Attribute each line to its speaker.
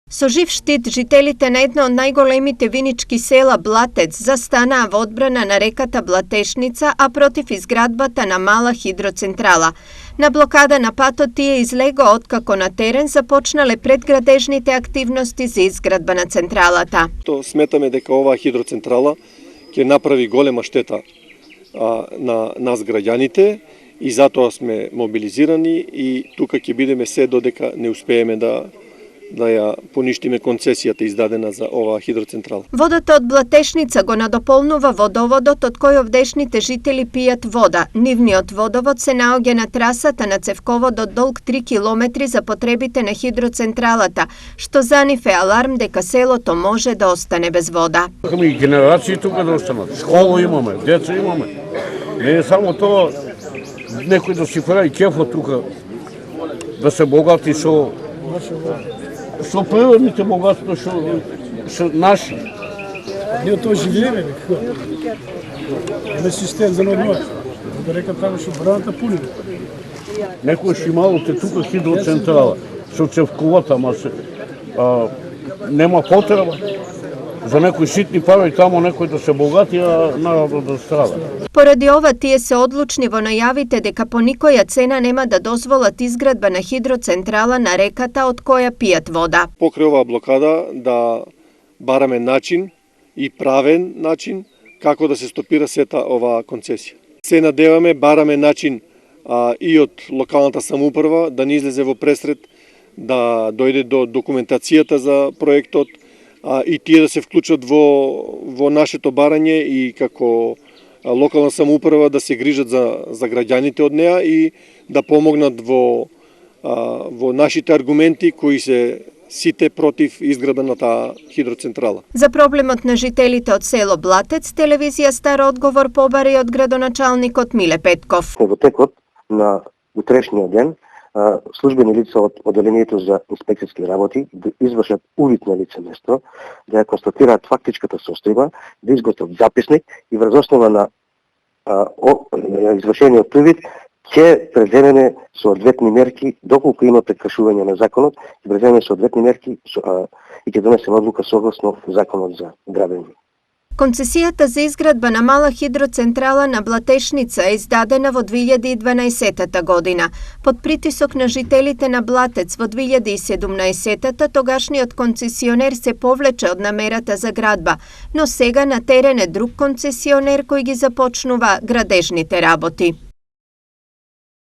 Speaker 1: Со жив штит, жителите на една од најголемите винички села Блатец застанаа во одбрана на реката Блатешница, а против изградбата на мала хидроцентрала. На блокада на патот тие излегоа откако на терен започнале предградежните активности за изградба на централата.
Speaker 2: Сметаме дека оваа хидроцентрала ќе направи голема штета на нас граѓаните и затоа сме мобилизирани и тука ќе бидеме се додека не успееме да ја поништиме концесијата издадена за оваа хидроцентрала.
Speaker 1: Водата од Блатешница го надополнува водоводот од кој овдешните жители пијат вода. Нивниот водовод се наоѓа на трасата на цевководот долг 3 километри за потребите на хидроцентралата, што за нив е аларм дека селото може да остане без вода.
Speaker 3: И генерации тука да останат. Школа имаме, деца имаме. Не е само тоа некој да си прави кефот тука, да се богати со природните богатства што наши.
Speaker 4: Ние тоа живееме, на систем за нормално. Да река таму што браната пуни.
Speaker 3: Некој што ималоте тука хидроцентрала, со цевковата, ама нема потреба. За некои ситни пари тамо некој да се богати, а народот да страда.
Speaker 1: Поради ова тие се одлучни во најавите дека по никоја цена нема да дозволат изградба на хидроцентрала на реката од која пијат вода.
Speaker 2: Покрај оваа блокада да бараме начин и правен начин како да се стопира сета оваа концесија. Се надеваме, бараме начин и од локалната самоуправа да не излезе во пресред, да дојде до документацијата за проектот, и тие да се вклучат во нашето барање и како локална самоуправа да се грижат за граѓаните од неа и да помогнат во нашите аргументи кои се сите против изградба на таа хидроцентрала.
Speaker 1: За проблемот на жителите од село Блатец, телевизија Стар одговор побари од градоначалникот Миле Петков.
Speaker 5: Во текот на утрешниот ден службени лица од одделението за инспекцијски работи да извршат увид на лице место, да ја констатираат фактичката состојба, да изготват записник и врз основа на извршениот увид ќе преземеме соодветни мерки доколку има прекршување на законот, ќе преземеме соодветни мерки и ќе донесеме одлука согласно законот за грабење.
Speaker 1: Концесијата за изградба на мала хидроцентрала на Блатешница е издадена во 2012 година. Под притисок на жителите на Блатец во 2017 тогашниот концесионер се повлече од намерата за градба, но сега на терен е друг концесионер кој ги започнува градежните работи.